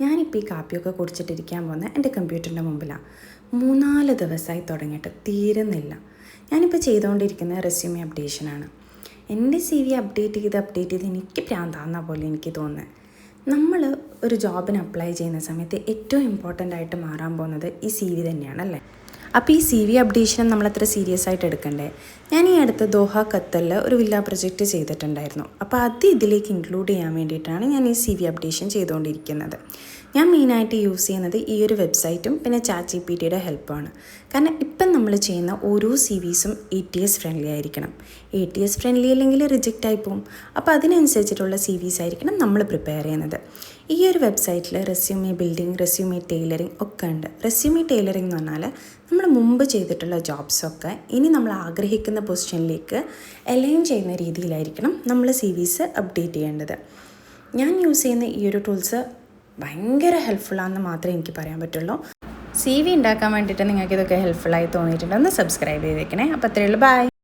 ഞാനിപ്പോൾ ഈ കാപ്പിയൊക്കെ കുടിച്ചിട്ടിരിക്കാൻ പോകുന്നത് എൻ്റെ കമ്പ്യൂട്ടറിൻ്റെ മുമ്പിലാണ്. 3-4 ദിവസമായി തുടങ്ങിയിട്ട് തീരുന്നില്ല. ഞാനിപ്പോൾ ചെയ്തുകൊണ്ടിരിക്കുന്ന റെസ്യൂമെ അപ്ഡേഷനാണ്. എൻ്റെ CV അപ്ഡേറ്റ് ചെയ്ത് എനിക്ക് പ്രാന്താവുന്ന പോലെ എനിക്ക് തോന്നുന്നത്. നമ്മൾ ഒരു ജോബിന് അപ്ലൈ ചെയ്യുന്ന സമയത്ത് ഏറ്റവും ഇമ്പോർട്ടൻ്റ് ആയിട്ട് മാറാൻ പോകുന്നത് ഈ CV തന്നെയാണല്ലേ. അപ്പോൾ ഈ CV അപ്ഡേഷനും നമ്മളത്ര സീരിയസ് ആയിട്ട് എടുക്കണ്ടേ. ഞാൻ ഈ അടുത്ത് ദോഹ ഖത്തറിൽ ഒരു വില്ല പ്രൊജക്റ്റ് ചെയ്തിട്ടുണ്ടായിരുന്നു. അപ്പോൾ അത് ഇതിലേക്ക് ഇൻക്ലൂഡ് ചെയ്യാൻ വേണ്ടിയിട്ടാണ് ഞാൻ ഈ CV അപ്ഡേഷൻ ചെയ്തുകൊണ്ടിരിക്കുന്നത്. ഞാൻ മെയിനായിട്ട് യൂസ് ചെയ്യുന്നത് ഈ ഒരു വെബ്സൈറ്റും പിന്നെ ChatGPTയുടെ ഹെൽപ്പാണ്. കാരണം ഇപ്പം നമ്മൾ ചെയ്യുന്ന ഓരോ CVസും ATS ഫ്രണ്ട്ലി ആയിരിക്കണം. ATS ഫ്രണ്ട്ലി അല്ലെങ്കിൽ റിജക്റ്റ് ആയി പോകും. അപ്പോൾ അതിനനുസരിച്ചിട്ടുള്ള CVs ആയിരിക്കണം നമ്മൾ പ്രിപ്പയർ ചെയ്യുന്നത്. ഈ ഒരു വെബ്സൈറ്റിൽ റെസ്യൂമെ ബിൽഡിംഗ്, റെസ്യൂമെ ടൈലറിങ് ഒക്കെ ഉണ്ട്. റെസ്യൂമെ ടൈലറിങ് എന്ന് പറഞ്ഞാൽ നമ്മൾ മുമ്പ് ചെയ്തിട്ടുള്ള ജോബ്സൊക്കെ ഇനി നമ്മൾ ആഗ്രഹിക്കുന്ന പൊസിഷനിലേക്ക് അലൈൻ ചെയ്യുന്ന രീതിയിലായിരിക്കണം നമ്മൾ CVs അപ്ഡേറ്റ് ചെയ്യേണ്ടത്. ഞാൻ യൂസ് ചെയ്യുന്ന ഈ ഒരു ടൂൾസ് ഭയങ്കര ഹെൽപ്ഫുള്ളാണെന്ന് മാത്രമേ എനിക്ക് പറയാൻ പറ്റുള്ളൂ. CV ഉണ്ടാക്കാൻ വേണ്ടിയിട്ട് നിങ്ങൾക്ക് ഇതൊക്കെ ഹെൽപ്ഫുള്ളായി തോന്നിയിട്ടുണ്ടെന്ന് സബ്സ്ക്രൈബ് ചെയ്തേക്കണേ. അപ്പോൾ അത്രയേ ഉള്ളൂ. ബൈ.